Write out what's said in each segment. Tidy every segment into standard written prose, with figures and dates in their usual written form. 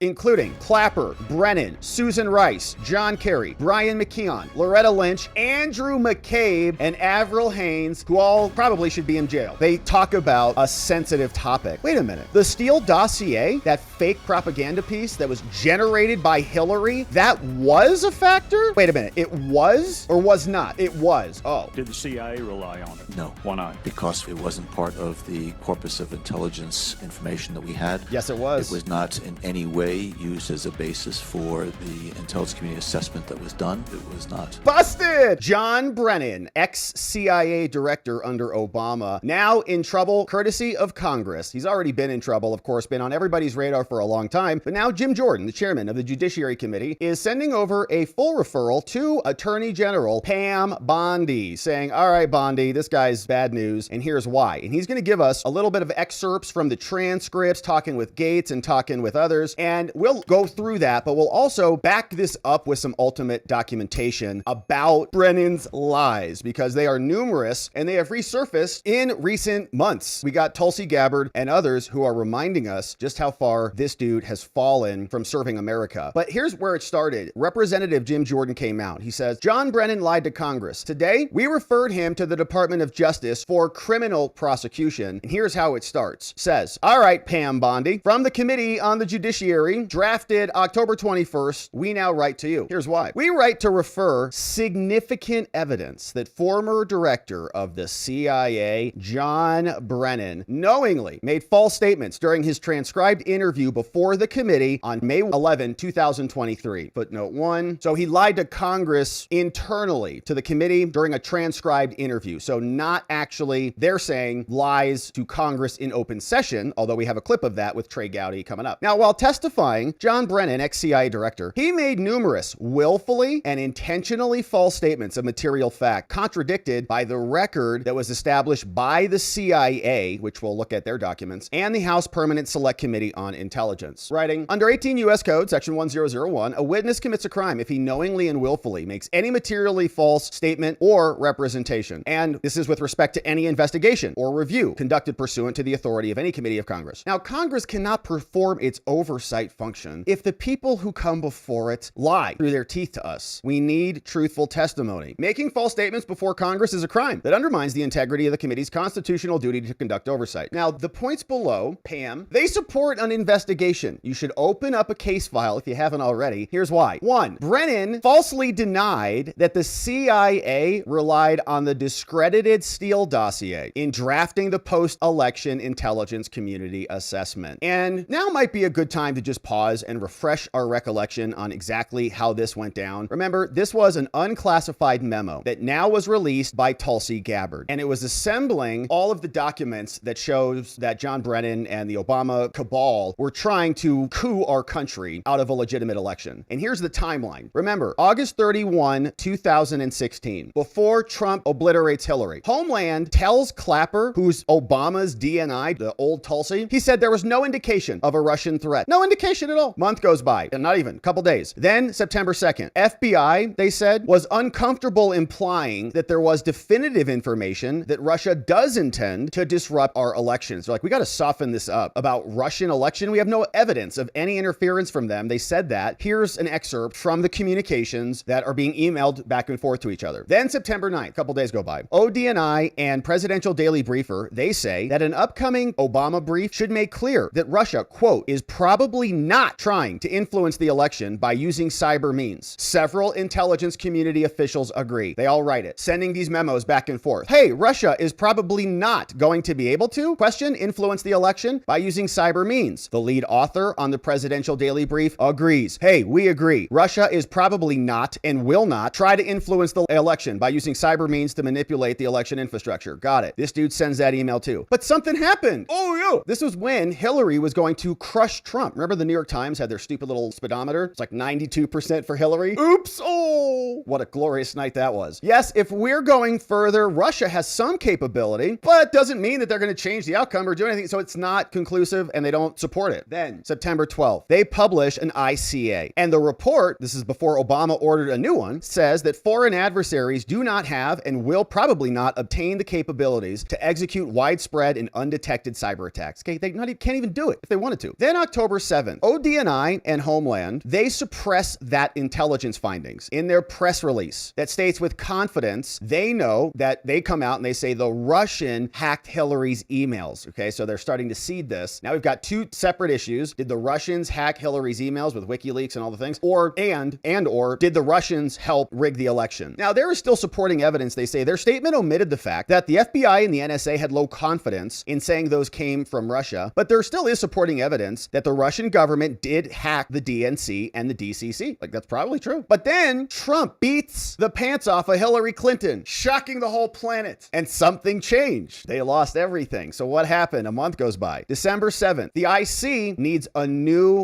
including Clapper, Brennan, Susan Rice, John Kerry, Brian McKeon, Loretta Lynch, Andrew McCabe, and Avril Haines, who all probably should be in jail. They talk about a sensitive topic. Wait a minute. The Steele dossier, that fake propaganda piece that was generated by Hillary, that was a factor? Wait a minute. It was or was not? It was. Oh. Did the CIA rely on it? No. Why not? Because it wasn't part of the corpus of intelligence information that we had. Yes, it was. It was not in any way used as a basis for the intelligence community assessment that was done. It was not. Busted! John Brennan, ex-CIA director under Obama, now in trouble courtesy of Congress. He's already been in trouble, of course, been on everybody's radar for a long time. But now Jim Jordan, the chairman of the Judiciary Committee, is sending over a full referral to Attorney General Pam Bondi, saying, all right, Bondi, this guy's bad news, and here's why. And he's going to give us a little bit of excerpts from the transcripts, talking with Gates and talking with others, and we'll go through that, but we'll also back this up with some ultimate documentation about Brennan's lies, because they are numerous and they have resurfaced in recent months. We got Tulsi Gabbard and others who are reminding us just how far this dude has fallen from serving America. But here's where it started. Representative Jim Jordan came out. He says, John Brennan lied to Congress. Today, we referred him to the Department of Justice for criminal prosecution. And here's how it starts. Says, all right, Pam Bondi, from the Committee on the Judiciary, drafted October 21st, we now write to you. Here's why. We write to refer significant evidence that former director of the CIA, John Brennan, knowingly made false statements during his transcribed interview before the committee on May 11, 2023. Footnote 1. So he lied to Congress internally to the committee during a transcribed interview. So not actually, they're saying, lies to Congress in open session, although we have a clip of that with Trey Gowdy coming up. Now, while testifying, John Brennan, ex-CIA director, he made numerous willfully and intentionally false statements of material fact, contradicted by the record that was established by the CIA, which we'll look at their documents, and the House Permanent Select Committee on Intelligence. Writing, under 18 U.S. Code, Section 1001, a witness commits a crime if he knowingly and willfully makes any materially false statement or representation. And this is with respect to any investigation or review conducted pursuant to the authority of any committee of Congress. Now, Congress cannot perform its oversight function if the people who come before it lie through their teeth to us. We need truthful testimony. Making false statements before Congress is a crime that undermines the integrity of the committee's constitutional duty to conduct oversight. Now, the points below, Pam, they support an investigation. You should open up a case file if you haven't already. Here's why. 1. Brennan falsely denied that the CIA relied on the discredited Steele dossier in drafting the post-election intelligence community assessment. And now might be a good time to just pause and refresh our recollection on exactly how this went down. Remember, this was an unclassified memo that now was released by Tulsi Gabbard, and it was assembling all of the documents that shows that John Brennan and the Obama cabal were trying to coup our country out of a legitimate election. And here's the timeline. Remember, August 31, 2016, before Trump obliterates Hillary, Homeland tells Clapper, who's Obama's DNI, the old Tulsi, he said there was no indication of a Russian threat. No indication at all. Month goes by, and not even a couple days. Then September 2nd, FBI, they said, was uncomfortable implying that there was definitive information that Russia does intend to disrupt our elections. They're like, we got to soften this up about Russian election. We have no evidence of any interference from them. They said that. Here's an excerpt from the communications that are being emailed back and forth to each other. Then September 9th, a couple days go by. ODNI and Presidential Daily Briefer, they say that an upcoming Obama brief should make clear that Russia, quote, is probably not trying to influence the election by using cyber means. Several intelligence community officials agree. They all write it, sending these memos back and forth. Hey, Russia is probably not going to be able to, question, influence the election by using cyber means. The lead author on the Presidential Daily Brief agrees. Hey, we agree. Russia is probably not and will not try to influence the election by using cyber means to manipulate the election infrastructure. Got it. This dude sends that email too. But something happened. Oh, yeah. This was when Hillary was going to crush Trump. Remember the New York Times had their stupid little speedometer? It's like 92% for Hillary. Oops. Oh. Oh, what a glorious night that was. Yes, if we're going further, Russia has some capability, but doesn't mean that they're going to change the outcome or do anything. So it's not conclusive and they don't support it. Then September 12th, they publish an ICA. And the report, this is before Obama ordered a new one, says that foreign adversaries do not have and will probably not obtain the capabilities to execute widespread and undetected cyber attacks. Okay, they can't even do it if they wanted to. Then October 7th, ODNI and Homeland, they suppress that intelligence findings in their press release that states with confidence they know that they come out and they say the Russian hacked Hillary's emails. Okay, so they're starting to seed this. Now we've got two separate issues. Did the Russians hack Hillary's emails with WikiLeaks and all the things? Or did the Russians help rig the election? Now there is still supporting evidence. They say their statement omitted the fact that the FBI and the NSA had low confidence in saying those came from Russia, but there still is supporting evidence that the Russian government did hack the DNC and the DCC. Like, that's probably true. But then Trump beats the pants off of Hillary Clinton, shocking the whole planet. And something changed. They lost everything. So what happened? A month goes by. December 7th, the IC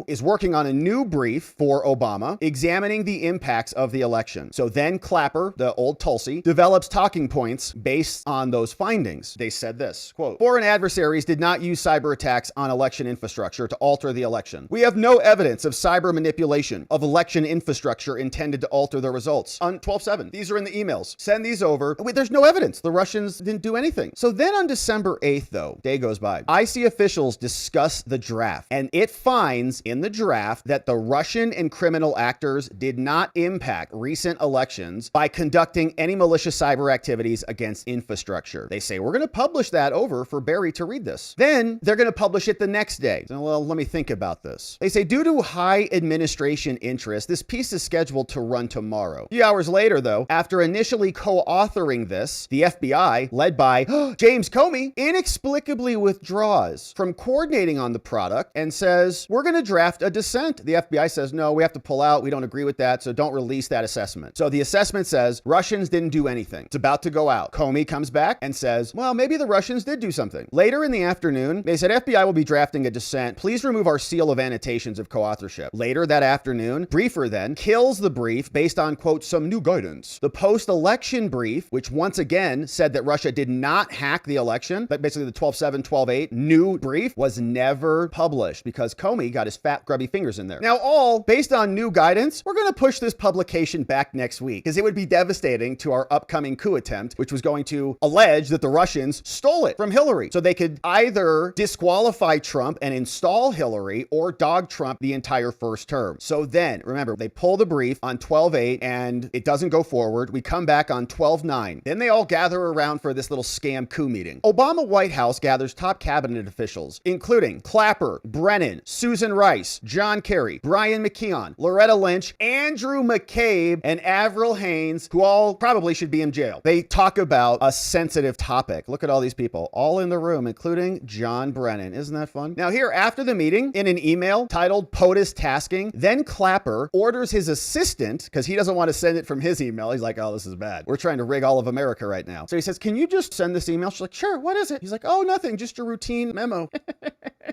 is working on a new brief for Obama, examining the impacts of the election. So then Clapper, the old Tulsi, develops talking points based on those findings. They said this, quote, foreign adversaries did not use cyber attacks on election infrastructure to alter the election. We have no evidence of cyber manipulation of election infrastructure intended to alter the results. On 12/7, these are in the emails. Send these over. Wait, there's no evidence. The Russians didn't do anything. So then on December 8th, though, day goes by, IC officials discuss the draft, and it finds in the draft that the Russian and criminal actors did not impact recent elections by conducting any malicious cyber activities against infrastructure. They say, we're going to publish that over for Barry to read this. Then they're going to publish it the next day. So, well, let me think about this. They say, due to high administration interest, this piece is scheduled to run tomorrow. A few hours later, though, after initially co-authoring this, the FBI, led by James Comey, inexplicably withdraws from coordinating on the product and says, we're going to draft a dissent. The FBI says, no, we have to pull out. We don't agree with that, so don't release that assessment. So the assessment says Russians didn't do anything. It's about to go out. Comey comes back and says, well, maybe the Russians did do something. Later in the afternoon, they said, FBI will be drafting a dissent. Please remove our seal of annotations of co-authorship. Later that afternoon, briefer then kills the brief based on, quote, some new guidance. The post-election brief, which once again said that Russia did not hack the election, but basically the 12/7, 12/8 new brief was never published because Comey got his fat, grubby fingers in there. Now, all based on new guidance, we're going to push this publication back next week because it would be devastating to our upcoming coup attempt, which was going to allege that the Russians stole it from Hillary. So they could either disqualify Trump and install Hillary or dog Trump the entire first term. So then, remember, they pull the brief on 12/8 and it doesn't go forward. We come back on 12/9. Then they all gather around for this little scam coup meeting. Obama White House gathers top cabinet officials, including Clapper, Brennan, Susan Rice, John Kerry, Brian McKeon, Loretta Lynch, Andrew McCabe, and Avril Haines, who all probably should be in jail. They talk about a sensitive topic. Look at all these people, all in the room, including John Brennan. Isn't that fun? Now here, after the meeting, in an email titled POTUS tasking, then Clapper orders his assistant, because he doesn't want to send it from his email. He's like, oh, this is bad. We're trying to rig all of America right now. So he says, can you just send this email? She's like, sure, what is it? He's like, oh, nothing, just a routine memo.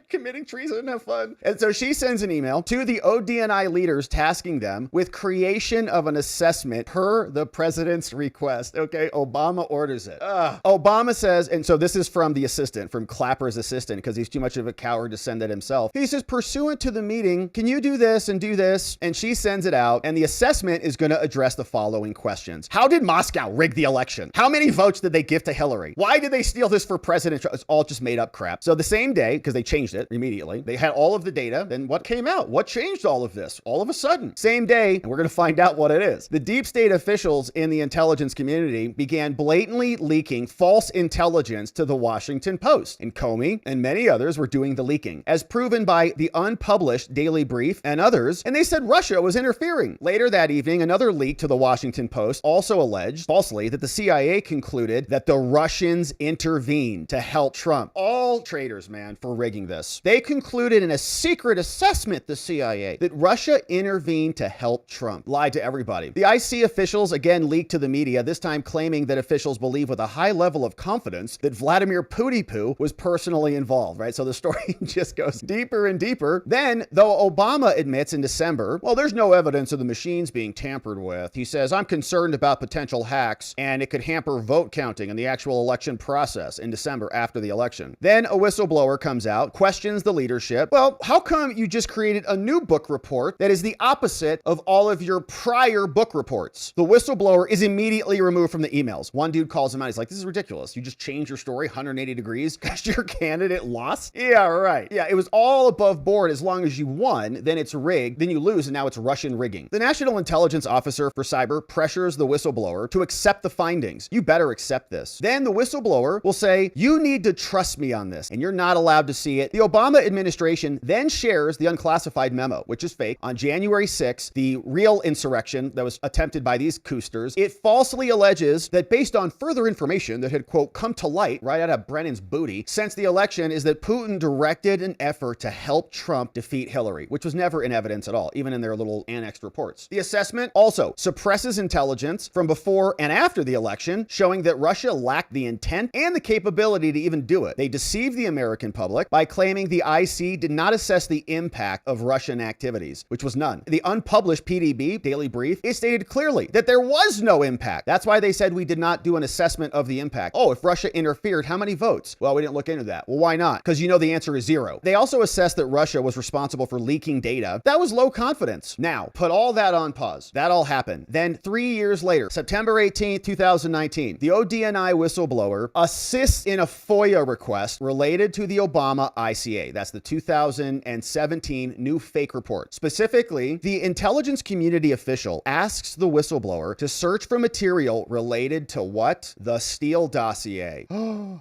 Committing treason, have fun. And so she sends an email to the ODNI leaders tasking them with creation of an assessment per the president's request. Okay, Obama orders it. Obama says, and so this is from the assistant, from Clapper's assistant, because he's too much of a coward to send it himself. He says, pursuant to the meeting, can you do this and do this? And she sends it out, and the assessment is going to address the following questions. How did Moscow rig the election? How many votes did they give to Hillary? Why did they steal this for President Trump? It's all just made up crap. So the same day, because they changed it immediately, they had all of the data. Then what came out? What changed all of this? All of a sudden, same day, and we're going to find out what it is. The deep state officials in the intelligence community began blatantly leaking false intelligence to the Washington Post, and Comey and many others were doing the leaking, as proven by the unpublished Daily Brief and others, and they said Russia was interfering. Later that evening, another leak to the Washington Post also alleged, falsely, that the CIA concluded that the Russians intervened to help Trump. All traitors, man, for rigging this. this. They concluded in a secret assessment, the CIA, that Russia intervened to help Trump. Lied to everybody. The IC officials again leaked to the media, this time claiming that officials believe with a high level of confidence that Vladimir Pooty-Poo was personally involved, right? So the story just goes deeper and deeper. Then, though Obama admits in December, well, there's no evidence of the machines being tampered with. He says, I'm concerned about potential hacks and it could hamper vote counting and the actual election process in December after the election. Then a whistleblower comes out, questions the leadership. Well, how come you just created a new book report that is the opposite of all of your prior book reports? The whistleblower is immediately removed from the emails. One dude calls him out. He's like, this is ridiculous. You just changed your story 180 degrees because your candidate lost? Yeah, right. Yeah, it was all above board. As long as you won, then it's rigged, then you lose, and now it's Russian rigging. The National Intelligence Officer for Cyber pressures the whistleblower to accept the findings. You better accept this. Then the whistleblower will say, you need to trust me on this, and you're not allowed to see it. The Obama administration then shares the unclassified memo, which is fake. On January 6th, the real insurrection that was attempted by these coosters, it falsely alleges that based on further information that had, quote, come to light right out of Brennan's booty since the election, is that Putin directed an effort to help Trump defeat Hillary, which was never in evidence at all, even in their little annexed reports. The assessment also suppresses intelligence from before and after the election, showing that Russia lacked the intent and the capability to even do it. They deceived the American public by claiming the IC did not assess the impact of Russian activities, which was none. The unpublished PDB, Daily Brief, it stated clearly that there was no impact. That's why they said we did not do an assessment of the impact. Oh, if Russia interfered, how many votes? Well, we didn't look into that. Well, why not? Because you know the answer is zero. They also assessed that Russia was responsible for leaking data. That was low confidence. Now, put all that on pause. That all happened. Then 3 years later, September 18th, 2019, the ODNI whistleblower assists in a FOIA request related to the Obama ICA. That's the 2017 new fake report. Specifically, the intelligence community official asks the whistleblower to search for material related to what? The Steele dossier.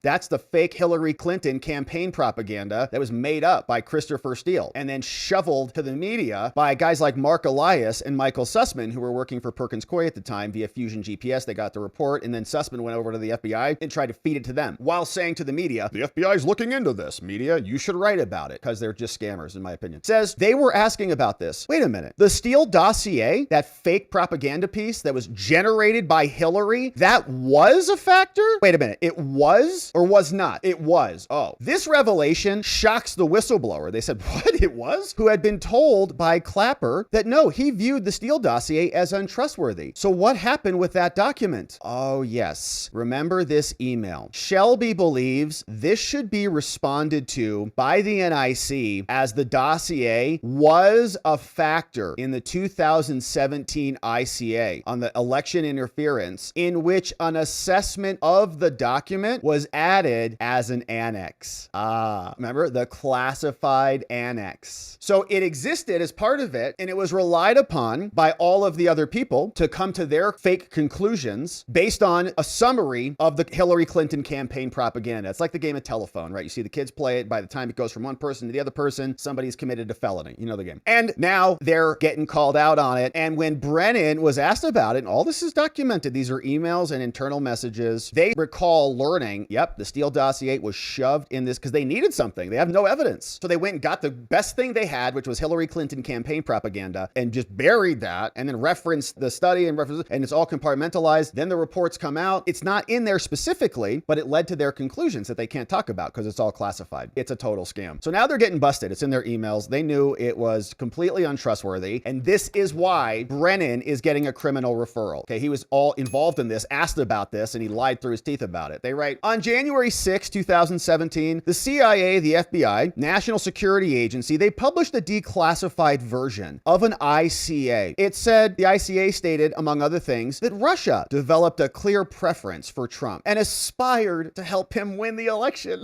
That's the fake Hillary Clinton campaign propaganda that was made up by Christopher Steele and then shoveled to the media by guys like Mark Elias and Michael Sussman, who were working for Perkins Coie at the time via Fusion GPS. They got the report, and then Sussman went over to the FBI and tried to feed it to them while saying to the media, the FBI is looking into this. Media, you should write about it, because they're just scammers, in my opinion. Says they were asking about this. Wait a minute. The Steele dossier, that fake propaganda piece that was generated by Hillary, that was a factor? Wait a minute. It was or was not? It was. Oh, this revelation shocks the whistleblower. They said, what? It was? Who had been told by Clapper that no, he viewed the Steele dossier as untrustworthy. So what happened with that document? Oh, yes. Remember this email. Shelby believes this should be responded to by the NIC as the dossier was a factor in the 2017 ICA on the election interference, in which an assessment of the document was added as an annex. Remember the classified annex. So it existed as part of it, and it was relied upon by all of the other people to come to their fake conclusions based on a summary of the Hillary Clinton campaign propaganda. It's like the game of telephone, right? You see the kids play it. By the time it goes from one person to the other person, somebody's committed a felony. You know the game. And now they're getting called out on it. And when Brennan was asked about it, and all this is documented, these are emails and internal messages, they recall learning, yep, the Steele dossier was shoved in this because they needed something. They have no evidence. So they went and got the best thing they had, which was Hillary Clinton campaign propaganda, and just buried that and then referenced the study and it's all compartmentalized. Then the reports come out. It's not in there specifically, but it led to their conclusions that they can't talk about because it's all classified. It's a total scam. So now they're getting busted. It's in their emails. They knew it was completely untrustworthy. And this is why Brennan is getting a criminal referral. Okay, he was all involved in this, asked about this, and he lied through his teeth about it. They write, on January 6, 2017, the CIA, the FBI, National Security Agency, they published a declassified version of an ICA. It said, the ICA stated, among other things, that Russia developed a clear preference for Trump and aspired to help him win the election.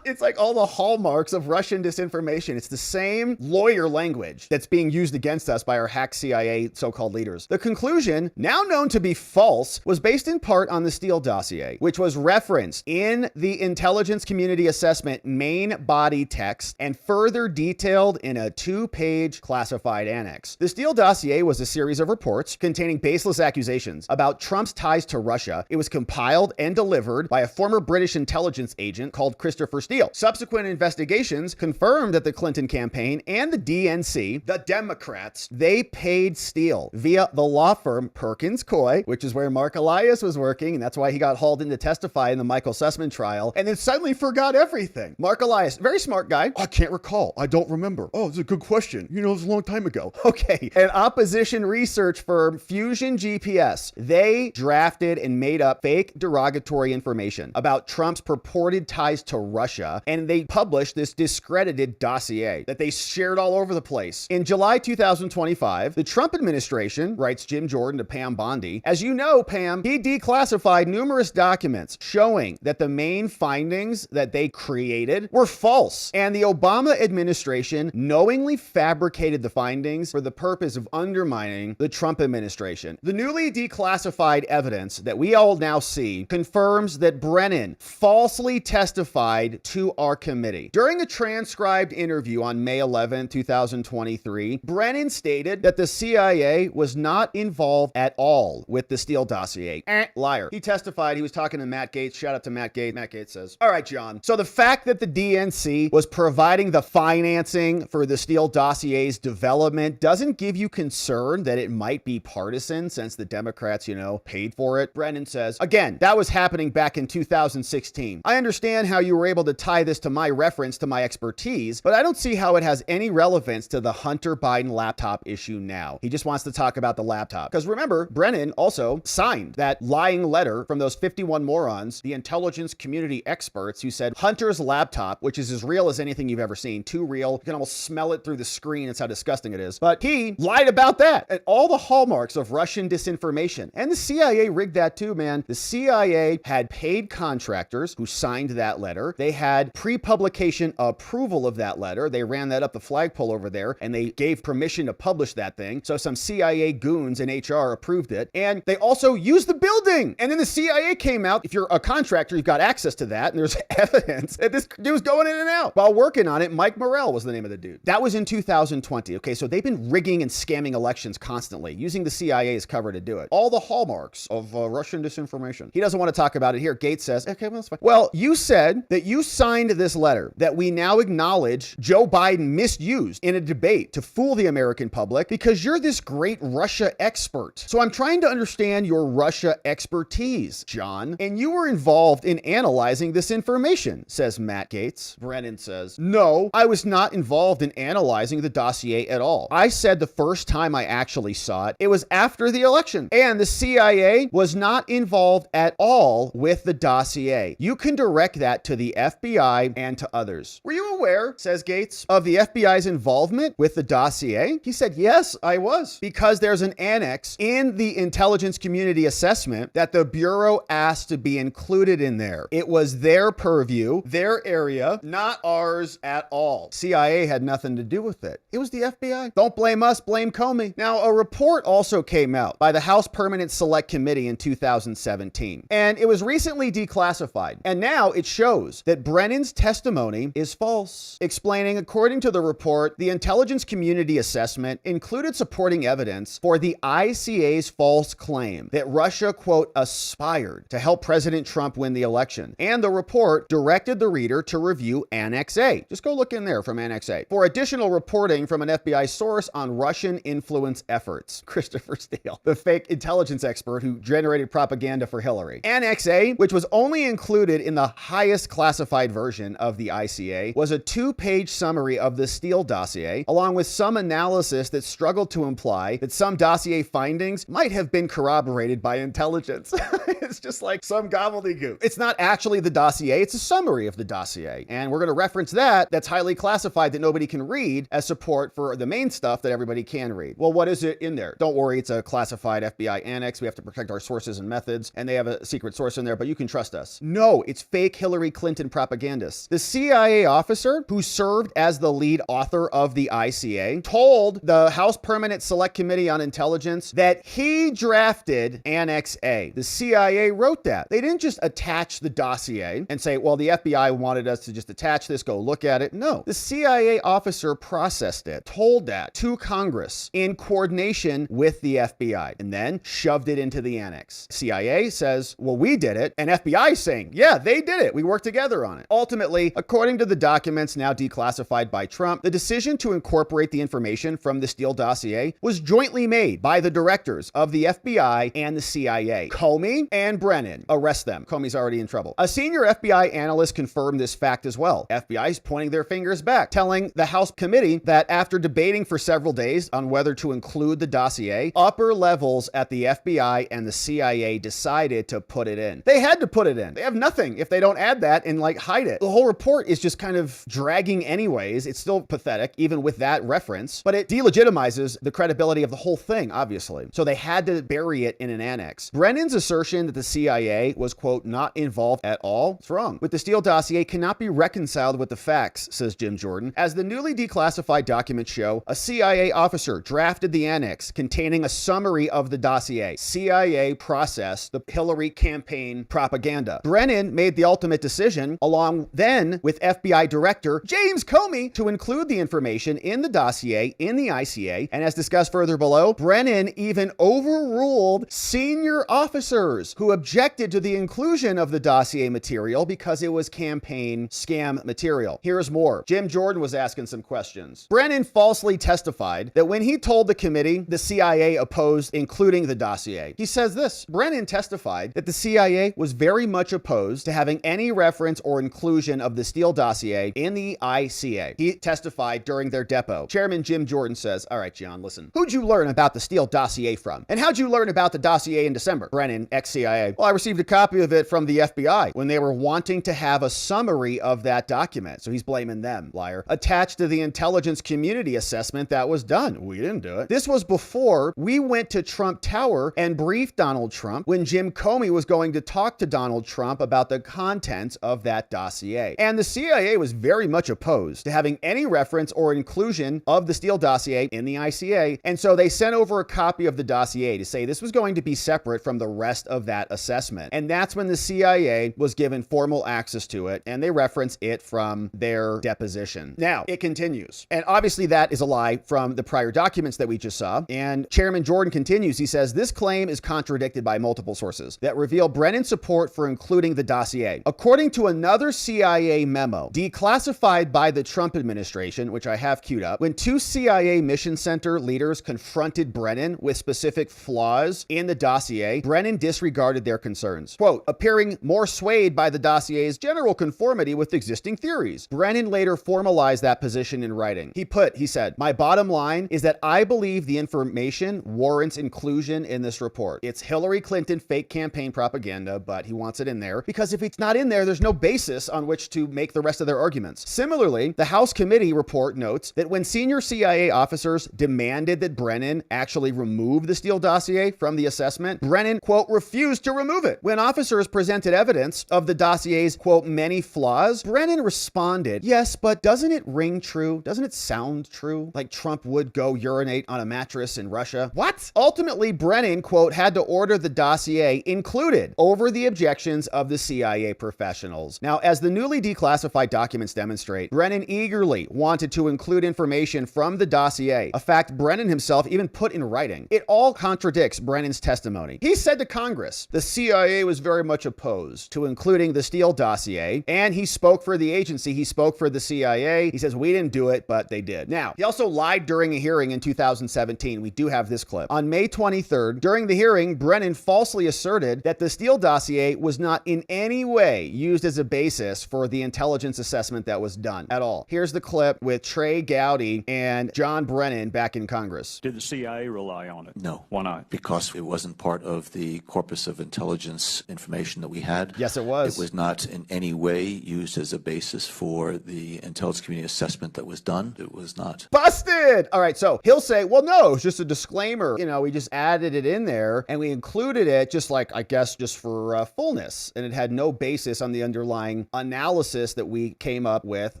It's like all the hallmarks of Russian disinformation. It's the same lawyer language that's being used against us by our hack CIA so-called leaders. The conclusion, now known to be false, was based in part on the Steele dossier, which was referenced in the intelligence community assessment main body text and further detailed in a 2-page classified annex. The Steele dossier was a series of reports containing baseless accusations about Trump's ties to Russia. It was compiled and delivered by a former British intelligence agent called Christopher Steele. Subsequent investigations confirmed that the Clinton campaign and the DNC, the Democrats, they paid Steele via the law firm Perkins Coie, which is where Mark Elias was working, and that's why he got hauled in to testify in the Michael Sussman trial, and then suddenly forgot everything. Mark Elias, very smart guy. I can't recall. I don't remember. Oh, it's a good question. You know, it was a long time ago. Okay. An opposition research firm, Fusion GPS, they drafted and made up fake derogatory information about Trump's purported ties to Russia, and they published this discredited dossier that they shared all over the place. In July 2025, the Trump administration, writes Jim Jordan to Pam Bondi, as you know, Pam, he declassified numerous documents showing that the main findings that they created were false, and the Obama administration knowingly fabricated the findings for the purpose of undermining the Trump administration. The newly declassified evidence that we all now see confirms that Brennan falsely testified to our committee. During a transcribed interview on May 11, 2023, Brennan stated that the CIA was not involved at all with the Steele dossier. Liar. He testified he was talking to Matt Gaetz. Shout out to Matt Gaetz. Matt Gaetz says, all right, John. So the fact that the DNC was providing the financing for the Steele dossier's development doesn't give you concern that it might be partisan since the Democrats, paid for it? Brennan says, again, that was happening back in 2016. I understand how you were able to tie this to my reference to my expertise, but I don't see how it has any relevance to the Hunter Biden laptop issue now. He just wants to talk about the laptop. Because remember, Brennan also signed that lying letter from those 51 morons, the intelligence community experts who said Hunter's laptop, which is as real as anything you've ever seen, too real. You can almost smell it through the screen. It's how disgusting it is. But he lied about that and all the hallmarks of Russian disinformation. And the CIA rigged that too, man. The CIA had paid contractors who signed that letter. They had pre-publication approval of that letter. They ran that up the flagpole over there and they gave permission to publish that thing. So some CIA goons in HR approved it. And they also used the building. And then the CIA came out. If you're a contractor, you've got access to that. And there's evidence that this dude was going in and out. While working on it, Mike Morrell was the name of the dude. That was in 2020. Okay, so they've been rigging and scamming elections constantly, using the CIA's cover to do it. All the hallmarks of Russian disinformation. He doesn't want to talk about it here. Gates says, okay, well, that's fine. Well, you said that you signed this letter that we now acknowledge Joe Biden misused in a debate to fool the American public because you're this great Russia expert. So I'm trying to understand your Russia expertise, John. And you were involved in analyzing this information, says Matt Gaetz. Brennan says, no, I was not involved in analyzing the dossier at all. I said the first time I actually saw it, it was after the election. And the CIA was not involved at all with the dossier. You can direct that to the FBI and to others. Were you aware, says Gaetz, of the FBI's involvement with the dossier? He said, yes, I was. Because there's an annex in the intelligence community assessment that the Bureau asked to be included in there. It was their purview, their area, not ours at all. CIA had nothing to do with it. It was the FBI. Don't blame us, blame Comey. Now, a report also came out by the House Permanent Select Committee in 2017, and it was recently declassified. And now it shows that Brennan's testimony is false, explaining, according to the report, the intelligence community assessment included supporting evidence for the ICA's false claim that Russia, quote, aspired to help President Trump win the election. And the report directed the reader to review Annex A. Just go look in there from Annex A for additional reporting from an FBI source on Russian influence efforts. Christopher Steele, the fake intelligence expert who generated propaganda for Hillary. Annex A, which was only included in the highest classified version of the ICA, was a 2-page summary of the Steele dossier, along with some analysis that struggled to imply that some dossier findings might have been corroborated by intelligence. It's just like some gobbledygook. It's not actually the dossier, it's a summary of the dossier. And we're going to reference that's highly classified that nobody can read as support for the main stuff that everybody can read. Well, what is it in there? Don't worry, it's a classified FBI annex. We have to protect our sources and methods, and they have a secret source in there, but you can trust us. No, it's fake Hillary Clinton propagandists. The CIA officer who served as the lead author of the ICA told the House Permanent Select Committee on Intelligence that he drafted Annex A. The CIA CIA wrote that. They didn't just attach the dossier and say, well, the FBI wanted us to just attach this, go look at it. No, the CIA officer processed it, told that to Congress in coordination with the FBI, and then shoved it into the annex. CIA says, well, we did it. And FBI saying, yeah, they did it. We worked together on it. Ultimately, according to the documents now declassified by Trump, the decision to incorporate the information from the Steele dossier was jointly made by the directors of the FBI and the CIA. Comey and Brennan. Arrest them. Comey's already in trouble. A senior FBI analyst confirmed this fact as well. FBI's pointing their fingers back, telling the House committee that after debating for several days on whether to include the dossier, upper levels at the FBI and the CIA decided to put it in. They had to put it in. They have nothing if they don't add that and hide it. The whole report is just kind of dragging anyways. It's still pathetic, even with that reference, but it delegitimizes the credibility of the whole thing, obviously. So they had to bury it in an annex. Brennan's assertion that the CIA was, quote, not involved at all, it's wrong. With the Steele dossier cannot be reconciled with the facts, says Jim Jordan. As the newly declassified documents show, a CIA officer drafted the annex containing a summary of the dossier. CIA processed the Hillary campaign propaganda. Brennan made the ultimate decision, along then with FBI Director James Comey, to include the information in the dossier in the ICA. And as discussed further below, Brennan even overruled senior officers who objected to the inclusion of the dossier material because it was campaign scam material. Here's more. Jim Jordan was asking some questions. Brennan falsely testified that when he told the committee the CIA opposed including the dossier, he says this: Brennan testified that the CIA was very much opposed to having any reference or inclusion of the Steele dossier in the ICA. He testified during their depot. Chairman Jim Jordan says, all right, John, listen. Who'd you learn about the Steele dossier from? And how'd you learn about the dossier in December? Brennan, ex-CIA. Well, I received a copy of it from the FBI when they were wanting to have a summary of that document. So he's blaming them, liar. Attached to the intelligence community assessment that was done. We didn't do it. This was before we went to Trump Tower and briefed Donald Trump when Jim Comey was going to talk to Donald Trump about the contents of that dossier. And the CIA was very much opposed to having any reference or inclusion of the Steele dossier in the ICA. And so they sent over a copy of the dossier to say this was going to be separate from the rest of that assessment. And that's when the CIA was given formal access to it, and they reference it from their deposition. Now, it continues. And obviously that is a lie from the prior documents that we just saw. And Chairman Jordan continues. He says, this claim is contradicted by multiple sources that reveal Brennan's support for including the dossier. According to another CIA memo, declassified by the Trump administration, which I have queued up, when two CIA mission center leaders confronted Brennan with specific flaws in the dossier, Brennan disregarded their concerns. Quote, appearing more swayed by the dossier's general conformity with existing theories. Brennan later formalized that position in writing. He said, my bottom line is that I believe the information warrants inclusion in this report. It's Hillary Clinton fake campaign propaganda, but he wants it in there because if it's not in there, there's no basis on which to make the rest of their arguments. Similarly, the House committee report notes that when senior CIA officers demanded that Brennan actually remove the Steele dossier from the assessment, Brennan, quote, refused to remove it. When officers presented evidence of the dossier's, quote, many flaws, Brennan responded, yes, but doesn't it ring true? Doesn't it sound true? Like Trump would go urinate on a mattress in Russia? What? Ultimately, Brennan, quote, had to order the dossier included over the objections of the CIA professionals. Now, as the newly declassified documents demonstrate, Brennan eagerly wanted to include information from the dossier, a fact Brennan himself even put in writing. It all contradicts Brennan's testimony. He said to Congress, the CIA was very much opposed to including the Steele dossier, and he spoke for the agency. He spoke for the CIA. He says, we didn't do it, but they did. Now, he also lied during a hearing in 2017. We do have this clip. On May 23rd, during the hearing, Brennan falsely asserted that the Steele dossier was not in any way used as a basis for the intelligence assessment that was done at all. Here's the clip with Trey Gowdy and John Brennan back in Congress. Did the CIA rely on it? No. Why not? Because it wasn't part of the corpus of intelligence information that we had. Yes, it was. It was not in any way used as a basis for the intelligence community assessment that was done. It was not. Busted! All right, so he'll say, well, no, it's just a disclaimer. You know, we just added it in there and we included it just like, I guess, just for fullness. And it had no basis on the underlying analysis that we came up with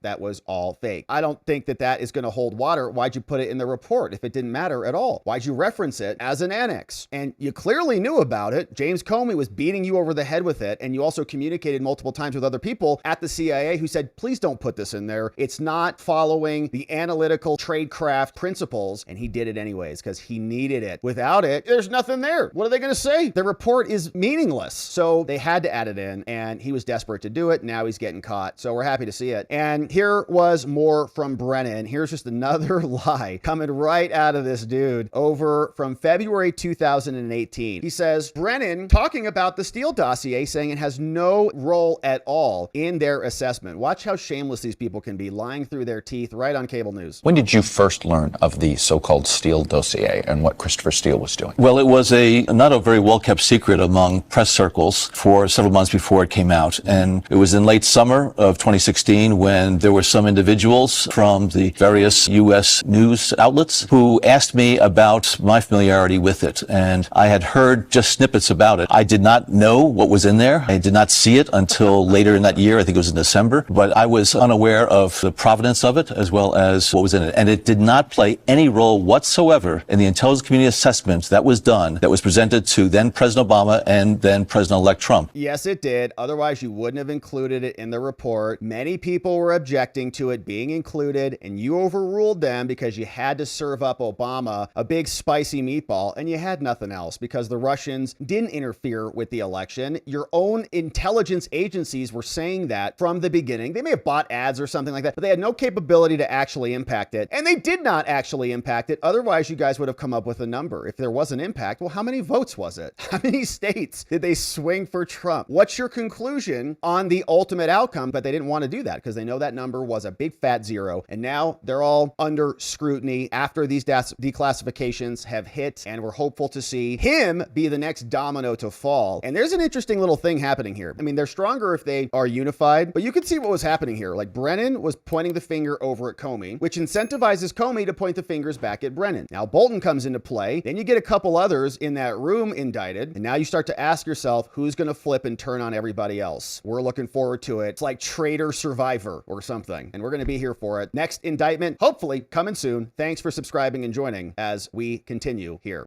that was all fake. I don't think that that is going to hold water. Why'd you put it in the report if it didn't matter at all? Why'd you reference it as an annex? And you clearly knew about it. James James Comey was beating you over the head with it, and you also communicated multiple times with other people at the CIA who said, please don't put this in there. It's not following the analytical tradecraft principles. And he did it anyways because he needed it. Without it, there's nothing there. What are they going to say? The report is meaningless. So they had to add it in, and he was desperate to do it. Now he's getting caught. So we're happy to see it. And here was more from Brennan. Here's just another lie coming right out of this dude over from February 2018. He says, Brennan talking about the Steele dossier, saying it has no role at all in their assessment. Watch how shameless these people can be, lying through their teeth right on cable news. When did you first learn of the so-called Steele dossier and what Christopher Steele was doing? Well, it was not a very well-kept secret among press circles for several months before it came out. And it was in late summer of 2016 when there were some individuals from the various U.S. news outlets who asked me about my familiarity with it. And I had heard just snippets about it. I did not know what was in there. I did not see it until later in that year. I think it was in December. But I was unaware of the provenance of it as well as what was in it. And it did not play any role whatsoever in the intelligence community assessment that was done, that was presented to then President Obama and then President-elect Trump. Yes, it did. Otherwise, you wouldn't have included it in the report. Many people were objecting to it being included, and you overruled them because you had to serve up Obama a big spicy meatball, and you had nothing else because the Russians didn't interfere with the election. Your own intelligence agencies were saying that from the beginning. They may have bought ads or something like that, but they had no capability to actually impact it. And they did not actually impact it. Otherwise, you guys would have come up with a number. If there was an impact, well, how many votes was it? How many states did they swing for Trump? What's your conclusion on the ultimate outcome? But they didn't want to do that because they know that number was a big fat zero. And now they're all under scrutiny after these declassifications have hit. And we're hopeful to see him be the next domino to fall. And there's an interesting little thing happening here. I mean, they're stronger if they are unified, but you can see what was happening here. Like Brennan was pointing the finger over at Comey, which incentivizes Comey to point the fingers back at Brennan. Now Bolton comes into play. Then you get a couple others in that room indicted. And now you start to ask yourself, who's going to flip and turn on everybody else? We're looking forward to it. It's like Traitor Survivor or something. And we're going to be here for it. Next indictment, hopefully coming soon. Thanks for subscribing and joining as we continue here.